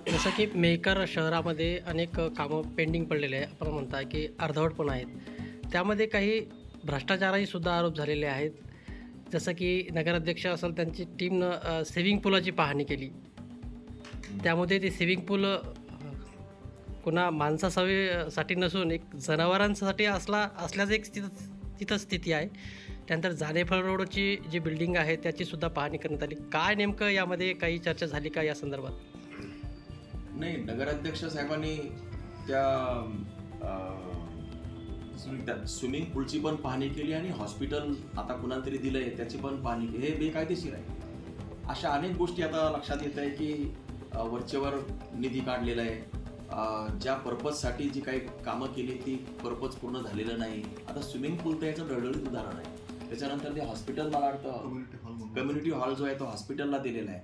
जसं की मेहकर शहरामध्ये अनेक कामं पेंडिंग पडलेले आहे. आपण म्हणता की अर्धवट पण आहेत. त्यामध्ये काही भ्रष्टाचारही सुद्धा आरोप झालेले आहेत. जसं की नगराध्यक्ष असेल त्यांची टीमनं स्विमिंग पूलाची पाहणी केली. त्यामध्ये ते स्विमिंग पूल कुणा साठी नसून एक जनावरांसाठी असल्याचं एक तिथं स्थिती आहे. त्यानंतर जानेफळ रोडची जी बिल्डिंग आहे त्याची सुद्धा पाहणी करण्यात आली. काय नेमकं यामध्ये काही चर्चा झाली का या संदर्भात? नाही, नगराध्यक्ष साहेबांनी त्या स्विमिंग पूलची पण पाहणी केली आणि हॉस्पिटल आता कुणाला तरी दिलंय त्याची पण पाहणी केली. हे बेकायदेशीर आहे. अशा अनेक गोष्टी आता लक्षात येत आहे की वरचेवर निधी काढलेला आहे. ज्या पर्पजसाठी जी काही कामं केली ती पर्पज पूर्ण झालेलं नाही. आता स्विमिंग पूल तर याचं डळडळीत उदाहरण आहे. त्याच्यानंतर ते हॉस्पिटल मला वाटतं कम्युनिटी हॉल जो आहे तो हॉस्पिटलला दिलेला आहे.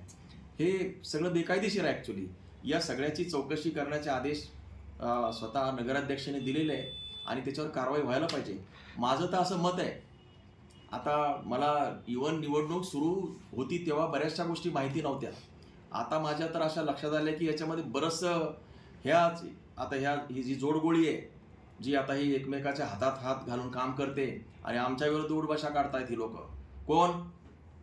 हे सगळं बेकायदेशीर आहे ॲक्च्युली. या सगळ्याची चौकशी करण्याचे आदेश स्वतः नगराध्यक्षांनी दिलेले आहे आणि त्याच्यावर कारवाई व्हायला पाहिजे. माझं तर असं मत आहे, आता मला इव्हन निवडणूक सुरू होती तेव्हा बऱ्याचशा गोष्टी माहिती नव्हत्या. आता माझ्या तर अशा लक्षात आल्या की याच्यामध्ये बरंचसं ही जी जोडगोळी आहे, जी आता ही एकमेकाच्या हातात हात घालून काम करते आणि आमच्या विरुद्ध उडभाषा काढतायत ही लोक. कोण?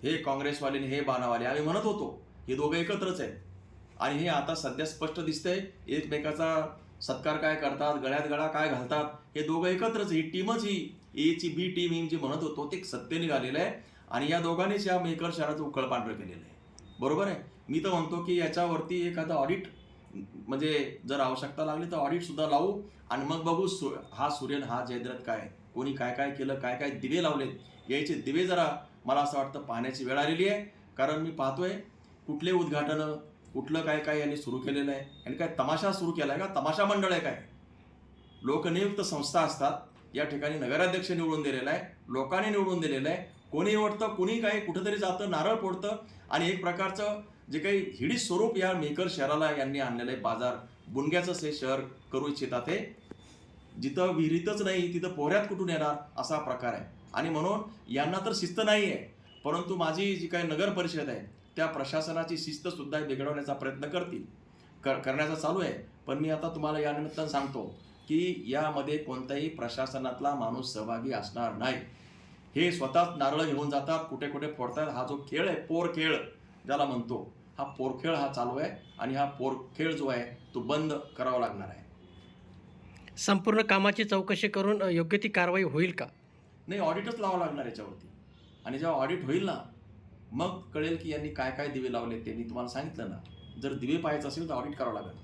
हे काँग्रेसवाले आणि हे बाणावाले. आम्ही म्हणत होतो हे दोघं एकत्रच आहेत आणि हे आता सध्या स्पष्ट दिसतंय. एकमेकाचा सत्कार काय करतात, गळ्यात गळा काय घालतात, हे दोघं एकत्रच. ही टीमच ही एची बी टीम ही जी म्हणत होतो ते सत्य निघालेलं आहे आणि या दोघांनीच या मेकर शहराचं उकळ पांढरं केलेलं आहे. बरोबर आहे. मी तर म्हणतो की याच्यावरती एखादं ऑडिट, म्हणजे जर आवश्यकता लागली तर ऑडिट सुद्धा लावू आणि मग बघू हा सूर्यन हा जयद्रथ काय, कोणी काय काय केलं, काय काय दिवे लावलेत, यायचे दिवे जरा मला असं वाटतं पाहण्याची वेळ आलेली आहे. कारण मी पाहतोय कुठले उद्घाटनं, कुठलं काय काय यांनी सुरू केलेलं आहे आणि काय तमाशा सुरू केला आहे का? तमाशा मंडळ आहे काय? लोकनियुक्त संस्था असतात. या ठिकाणी नगराध्यक्ष निवडून दिलेला आहे, लोकांनी निवडून दिलेलं आहे. कोणी निवडतं, कुणी काही कुठंतरी जातं, नारळ फोडतं आणि एक प्रकारचं जे काही हिडीस स्वरूप या मेकर शहराला यांनी आणलेलं आहे. बाजार बुणग्याचंच हे शहर करू इच्छितात. हे जिथं विहिरीतच नाही तिथं पोहऱ्यात कुठून येणार असा प्रकार आहे आणि म्हणून यांना तर शिस्त नाही आहे. परंतु माझी जी काही नगर परिषद आहे त्या प्रशासनाची शिस्त सुद्धा बिघडवण्याचा प्रयत्न करण्याचा चालू आहे. पण मी आता तुम्हाला या निमित्तानं सांगतो की यामध्ये कोणत्याही प्रशासनातला माणूस सहभागी असणार नाही. हे स्वतःच नारळ घेऊन जातात, कुठे कुठे फोडतात. हा जो खेळ आहे, पोर खेळ ज्याला म्हणतो, हा पोरखेळ हा चालू आहे आणि हा पोरखेळ जो आहे तो बंद करावा लागणार आहे. संपूर्ण कामाची चौकशी करून योग्य ती कारवाई होईल का? नाही, ऑडिटच लावावं लागणार याच्यावरती आणि जेव्हा ऑडिट होईल ना मग कळेल की यांनी काय काय दिवे लावले. ते मी तुम्हाला सांगितलं ना, जर दिवे पाहायचं असेल तर ऑडिट करावं लागेल.